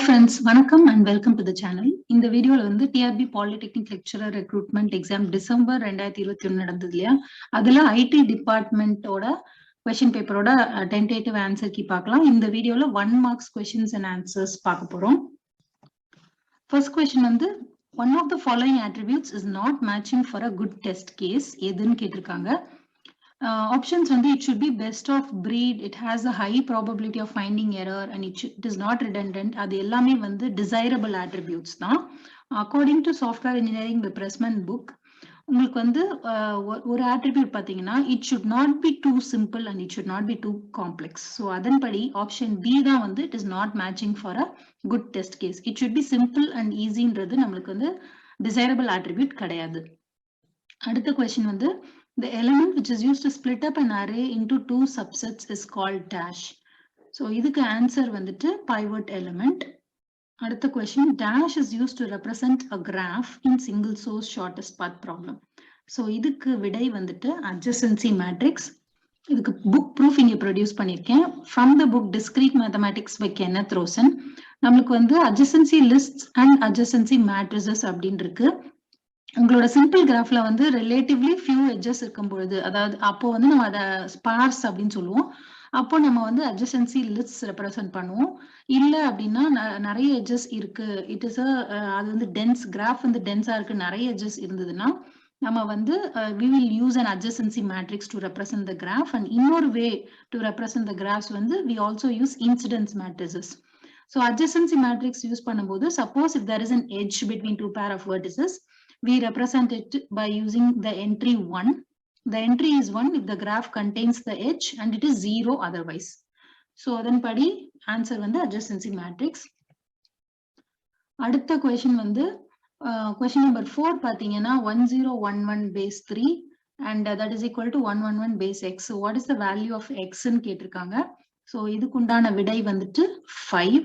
friends, vanakkam and welcome to the channel. In the video la vandu TRB Polytechnic Lecturer Recruitment Exam December 2021 நடந்தது இல்லையா, அதுல IT department ஓட question paper ஓட tentative answer key பார்க்கலாம். இந்த வீடியோல 1 marks questions and answers பார்க்க போறோம். First question வந்து one of the following attributes is not matching for a good test case. எதுன்னு கேட்டிருக்காங்க. Options வந்து it should be best of breed, it has a high probability of finding error and it is not redundant. அது எல்லாமே வந்து desirable attributes தான். According to software engineering the Pressman book, உங்களுக்கு வந்து ஒரு attribute பாத்தீங்கன்னா it should not be too simple and it should not be too complex. So அதன்படி option B தான் வந்து it is not matching for a good test case. It should be simple and easyன்றது நம்மளுக்கு வந்து desirable attribute கிடையாது. அடுத்த question வந்து the element which is used to split up an array into two subsets is called dash. So இதுக்கு answer வந்துட்டு pivot element. அடுத்த question, dash is used to represent a graph in single source shortest path problem. So இதுக்கு விடை வந்துட்டு adjacency matrix. இதுக்கு book proof இங்க produce பண்ணிருக்கேன். From the book Discrete Mathematics by Kenneth Rosen. நம்மளுக்கு வந்து adjacency lists and adjacency matrices அப்படின்னு இருக்கு. உங்களோட சிம்பிள் கிராஃப்ல வந்து ரிலேட்டிவ்லி ஃபியூ எட்ஜஸ் இருக்கும் பொழுது, அதாவது அப்போ வந்து நம்ம அதை ஸ்பார்ஸ் அப்படின்னு சொல்லுவோம். அப்போ நம்ம வந்து அட்ஜசன்சி லிஸ்ட் ரெப்ரசென்ட் பண்ணுவோம். இல்லை அப்படின்னா நிறைய எட்ஜஸ் இருக்கு, இட் இஸ் அது வந்து டென்ஸ் கிராஃப் வந்து டென்ஸா இருக்கு, நிறைய எட்ஜஸ் இருந்ததுன்னா நம்ம வந்து we will use an adjacency matrix to represent the graph. And இன்னொரு way to represent the graphs வந்து we also use incidence matrices. So adjacency matrix use பண்ணும்போது suppose if there is an edge between two pair of vertices, we represent it by using the entry 1. The entry is 1 if the graph contains the edge and it is 0 otherwise. So then padi answer வந்து adjacency matrix. அடுத்த question வந்து question number 4 பாத்தீங்கன்னா 1011 base 3 and that is equal to 111 base x. So what is the value of x ன்னு கேட்டிருக்காங்க. So இதுக்குண்டான விடை வந்துட்டு 5.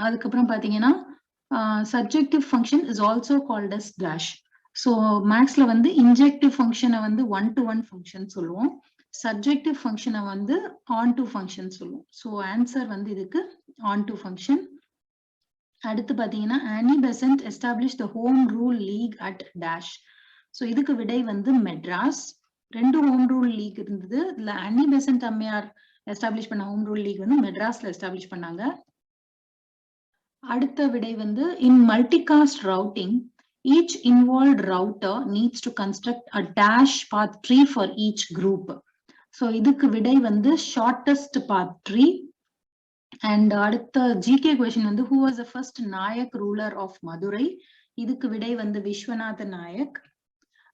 அதுக்கப்புறம் பாத்தீங்கன்னா subjective function is also called as dash. So mathsல வந்து injective function வந்து one to one function சொல்லுவோம், subjective function வந்து on to function சொல்லுவோம். So answer வந்து இதுக்கு on to function. அடுத்து பாத்தீங்கன்னா Annie Besant established the home rule league at dash. So இதுக்கு விடை வந்து மெட்ராஸ். ரெண்டு home rule league இருந்தது, இல்ல Annie Besant அம்மையார் எஸ்டாப்ளிஷ் பண்ண home rule league வந்து மெட்ராஸ்ல எஸ்டாப்ளிஷ் பண்ணாங்க. அடுத்த விடை வந்து in multicast routing each involved router needs to construct a dash path tree for each group. So இதுக்கு விடை வந்து shortest path tree. And அடுத்த GK question வந்து who was the first Naik ruler of Madurai? இதுக்கு விடை வந்து விஸ்வநாத நாயக்.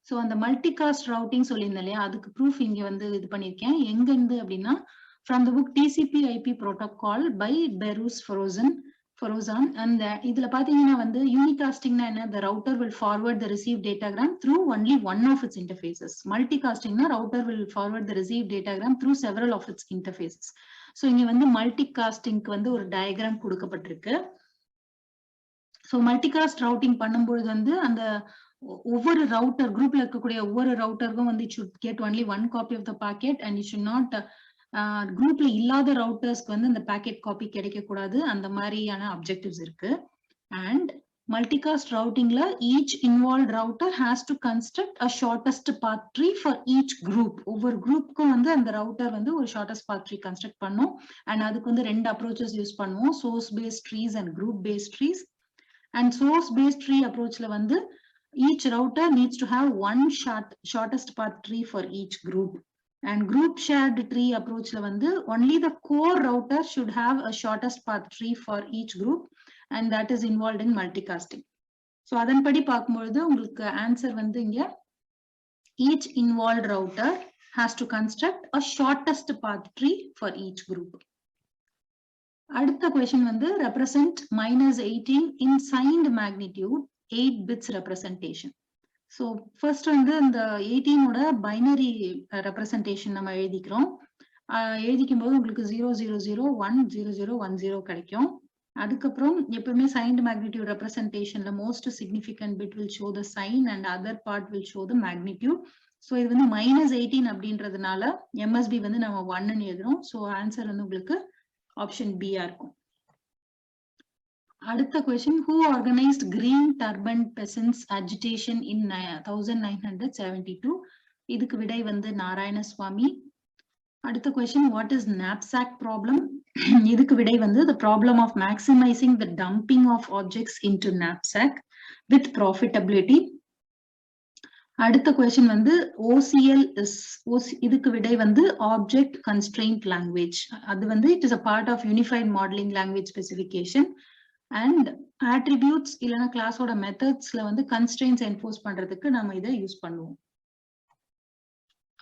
So அந்த multicast routing சொல்லியிருந்தேன் இல்லையா, அதுக்கு proof இங்க வந்து இது பண்ணிருக்கேன். எங்க இருந்து அப்படின்னா from the book TCP/IP protocol by Behrooz Forozan. And இதுல பாத்தீங்கன்னா வந்து unicastingனா என்ன, the router will forward the received datagram through only one of its interfaces. Multicastingனா router will forward the received datagram through several of its interfaces. So இங்க வந்து multicastingக்கு வந்து ஒரு diagram கொடுக்கப்பட்டிருக்கு. So multicast routing பண்ணும்போது வந்து அந்த ஒவ்வொரு ரவுட்டர் குரூப்ல இருக்கக்கூடிய ஒவ்வொரு ரவுட்டருக்கும் வந்து it should get only one copy of the packet and it should not குரூப்ல இல்லாத ரவுட்டர்ஸ்க்கு வந்து இந்த பேக்கெட் காப்பி கிடைக்க கூடாது, அந்த மாதிரியான அப்ஜெக்டிவ்ஸ் இருக்கு. அண்ட் மல்டிகாஸ்ட் ரவுட்டிங்ல each involve router has to construct a shortest path tree for each group. ஒவ்வொரு குரூப்புக்கும் வந்து அந்த ரவுட்டர் வந்து ஒரு ஷார்டஸ்ட் பாத் ட்ரீ கன்ஸ்ட்ரக்ட் பண்ணும். அண்ட் அதுக்கு வந்து ரெண்டு அப்ரோச்சஸ் யூஸ் பண்ணுவோம், source based trees and group based trees. And source based tree அப்ரோச்ல வந்து each router needs to have one shortest path tree for each group. And group shared tree approach la வந்து only the core router should have a shortest path tree for each group and that is involved in multicasting. So அதன்படி பார்க்கும்போது உங்களுக்கு answer வந்து இங்க each involved router has to construct a shortest path tree for each group. அடுத்த question வந்து represent -18 in signed magnitude 8 bits representation. So first வந்து இந்த 18 ஓட பைனரி ரெப்ரசன்டேஷன் நம்ம எழுதிக்கிறோம். எழுதிக்கும் போது உங்களுக்கு 00010010 கிடைக்கும். அதுக்கப்புறம் எப்பவுமே சைன்ட் மேக்னிடியூட் ரெப்ரசன்டேஷன்ல most significant bit will show the sign and other part will show the magnitude. So இது வந்து -18 அப்படின்றதுனால எம்எஸ்பி வந்து நம்ம 1ன்னு எழுதுறோம். ஸோ ஆன்சர் வந்து உங்களுக்கு ஆப்ஷன் பியா இருக்கும். அடுத்த question, who organized Green Turban Peasants agitation in 1972? இதுக்கு விடை வந்து நாராயணசுவாமி. அடுத்த question, what is knapsack problem? இதுக்கு விடை வந்து the problem of maximizing the dumping of objects into knapsack with profitability. அடுத்த question வந்து OCL is இதுக்கு விடை வந்து object constraint language. அது வந்து it is a part of unified modeling language specification and attributes இல்லனா கிளாஸோட மெத்தட்ஸ்ல வந்து constraints enforce பண்றதுக்கு நாம இதை யூஸ் பண்ணுவோம்.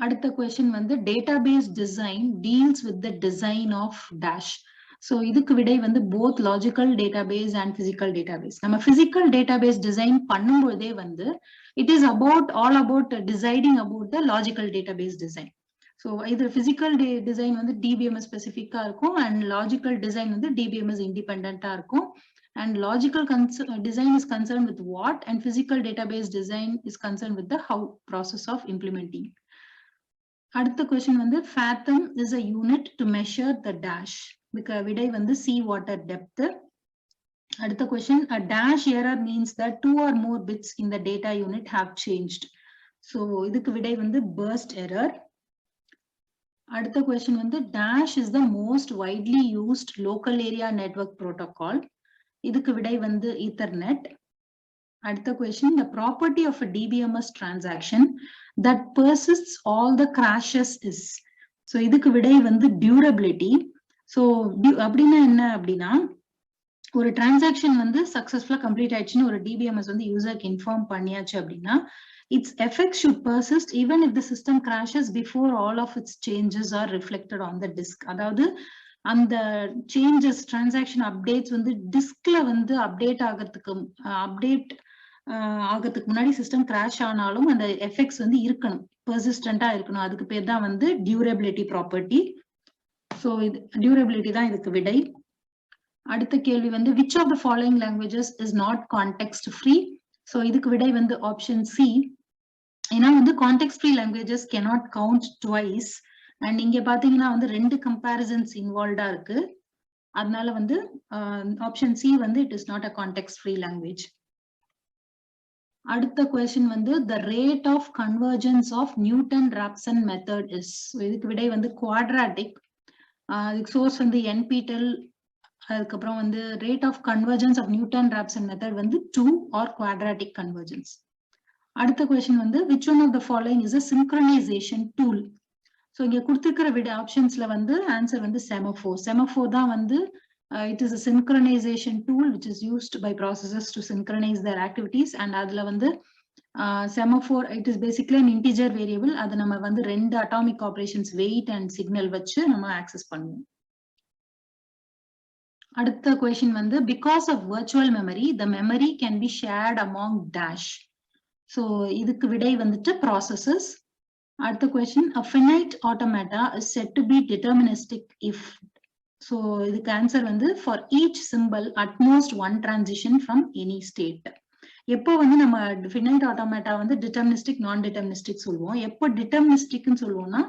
அடுத்த question வந்து database design deals with the design of dash. So இதுக்கு விடை வந்து both logical database and physical database. நம்ம physical database design பண்ணும்போதே வந்து it is all about deciding about the logical database design. So either physical design வந்து DBMS specific இருக்கும் and logical design வந்து DBMS independent இருக்கும். And logical design is concerned with what and physical database design is concerned with the how process of implementing. அடுத்த question வந்து fathom is a unit to measure the dash. விடை வந்து sea water depth. அடுத்த question, a dash error means that 2 or more bits in the data unit have changed. So இதுக்கு விடை வந்து burst error. அடுத்த question வந்து dash is the most widely used local area network protocol. இதுக்கு விடை வந்து Ethernet. அடுத்த question, the property of a DBMS transaction that persists all the crashes is. So இதுக்கு விடை வந்து durability. So அப்படின்னா என்ன அப்படின்னா ஒரு டிரான்சாக்ஷன் வந்து சக்சஸ்ஃபுல்லா கம்ப்ளீட் ஆயிடுச்சுன்னு ஒரு டிபிஎம்எஸ் வந்து யூசருக்கு இன்ஃபார்ம் பண்ணியாச்சு அப்படின்னா its effects should persist even if the system crashes before all of its changes are reflected on the disk. அதாவது அந்த சேஞ்சஸ் டிரான்சாக்ஷன் அப்டேட்ஸ் வந்து டிஸ்க்ல வந்து அப்டேட் ஆகிறதுக்கு முன்னாடி சிஸ்டம் கிராஷ் ஆனாலும் அந்த எஃபெக்ட்ஸ் வந்து இருக்கணும், பெர்சிஸ்டண்டா இருக்கணும். அதுக்கு பேர் தான் வந்து டியூரபிலிட்டி ப்ராப்பர்ட்டி. ஸோ இது டியூரபிலிட்டி தான் இதுக்கு விடை. அடுத்த கேள்வி வந்து which of the following languages is not context free? So இதுக்கு விடை வந்து ஆப்ஷன் சி. ஏன்னா வந்து context free languages cannot count twice and இங்க பாத்தீங்கன்னா வந்து 2 கம்பேரிசன்ஸ் இன்வால்வ்டா இருக்கு. அதனால வந்து ஆப்ஷன் சி வந்து it is not a context free language. அடுத்த கொஸ்டின் வந்து the rate of convergence of Newton-Raphson method is. இதுக்கு விடை வந்து quadratic. இதுக்கு சோர்ஸ் வந்து NPTEL. அதுக்கப்புறம் வந்து rate of convergence of Newton Raphson method வந்து 2 ஆர் குவாட்ராட்டிக் கன்வர்ஜென்ஸ். அடுத்த கொஸ்டின் வந்து which one of the following is a synchronization tool? So இங்க கொடுத்துருக்கிற விட ஆப்ஷன்ஸ்ல வந்து ஆன்சர் வந்து செமஃபோர். செமஃபோர் தான் வந்து it is a synchronization tool which is used by processors to synchronize their activities. and அதுல வந்து semaphore it is basically an integer variable. அது நம்ம வந்து 2 atomic operations wait and signal வச்சு நம்ம ஆக்சஸ் பண்ணுவோம். அடுத்த கொஸ்டின் வந்து because of virtual memory the memory can be shared among dash. so இதுக்கு விடை வந்துட்டு processes. அடுத்த question a finite automata is said to be deterministic if. so இதுக்கு ஆன்சர் வந்து for each symbol at most one transition from any state. எப்போ வந்து நம்ம finite automata வந்து deterministic non deterministic சொல்லுவோம். எப்போ deterministicன்னு சொல்லுவோம்னா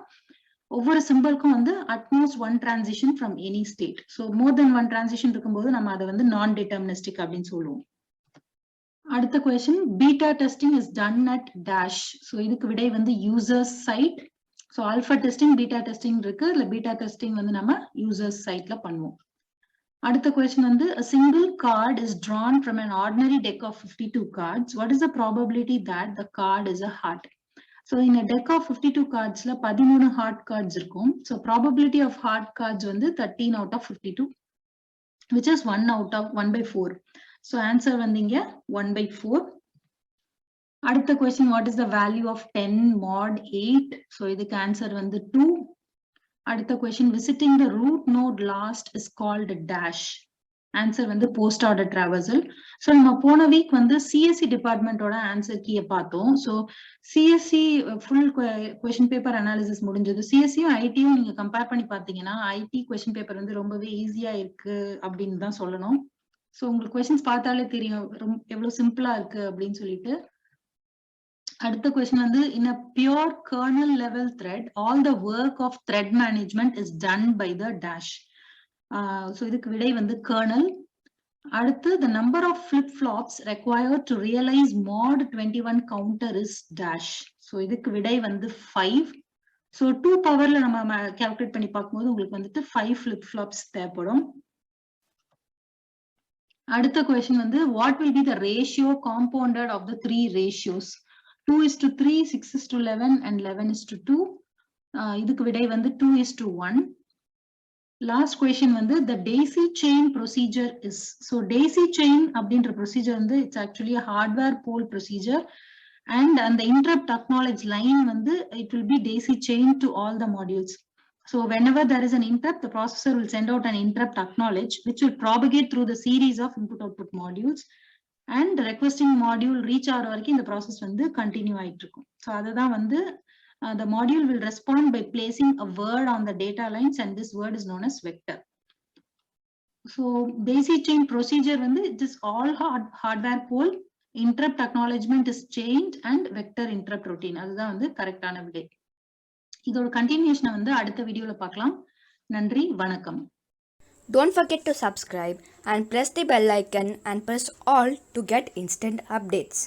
ஒவ்வொரு சிம்பிளுக்கும் வந்து at most 1 transition from any state. So more than 1 transition இருக்கும்போது நம்ம அதை வந்து நான் டிட்டர்மினிஸ்டிக் அப்படின்னு சொல்லுவோம். அடுத்த கொஸ்டின் beta testing is done at dash. So இதுக்கு விடை வந்து users side. So alpha testing beta testing இருக்கு, இல்லை பீட்டா டெஸ்டிங் வந்து நம்ம யூசர்ஸ் சைட்ல பண்ணுவோம். அடுத்த கொஸ்டின் வந்து a single card is drawn from an ordinary deck of 52 cards. What is the probability that the card is a heart? So in a deck of 52 cards la 13 heart cards irukum. So probability of heart cards வந்து 13 out of 52 which is 1/4. So answer வந்து இங்க 1/4. அடுத்த question, what is the value of 10 mod 8? So இதுக்கு answer வந்து 2. அடுத்த question, visiting the root node last is called dash. Answer வந்து post order traversal. So நம்ம போன வீக் வந்து சிஎஸ்சி டிபார்ட்மெண்டோட ஆன்சர் கீயை பார்த்தோம். So CSC full question paper analysis முடிஞ்சது. சிஎஸ்சியும் ஐடியும் நீங்க கம்பேர் பண்ணி பார்த்தீங்கன்னா ஐடி கொஸ்டின் பேப்பர் வந்து ரொம்பவே ஈஸியா இருக்கு அப்படின்னு தான் சொல்லணும். ஸோ உங்களுக்கு கொஸ்டின்ஸ் பார்த்தாலே தெரியும் எவ்வளவு சிம்பிளா இருக்கு அப்படின்னு சொல்லிட்டு. அடுத்த கொஸ்டின் வந்து in a pure kernel level thread all the work of thread management is done by the dash. So இதுக்கு விடை வந்து கர்னல். அடுத்து the number of flip-flops required to realize mod 21 counter is dash. So இதுக்கு விடை வந்து 5. So 2 பவர்ல நம்ம calculate பண்ணி பார்க்கும்போது உங்களுக்கு வந்துட்டு 5 flip-flops தேவைப்படும். அடுத்த question வந்து what will be the ratio compounded of the 3 ratios? 2:3, 6:11 and 11:2. இதுக்கு விடை வந்து 2:1. Last question வந்து the daisy chain procedure is. So daisy chain அப்படின்ற procedure வந்து it's actually a hardware pole procedure and the interrupt acknowledge line வந்து it will be daisy chain to all the modules. So whenever there is an interrupt, the processor will send out an interrupt acknowledge which will propagate through the series of input output modules and the requesting module reach ஆகிற வரைக்கும் இந்த process வந்து continue ஆயிட்டு இருக்கும். So அதுதான் வந்து the module will respond by placing a word on the data lines and this word is known as vector. So daisy chain procedure வந்து it is all hardware pole, interrupt acknowledgement is chained and vector interrupt routine. அதுதான் வந்து கரெக்டான விடை. இதோட கண்டினியூஷனை வந்து அடுத்த வீடியோல பார்க்கலாம். நன்றி, வணக்கம். Don't forget to subscribe and press the bell icon and press all to get instant updates.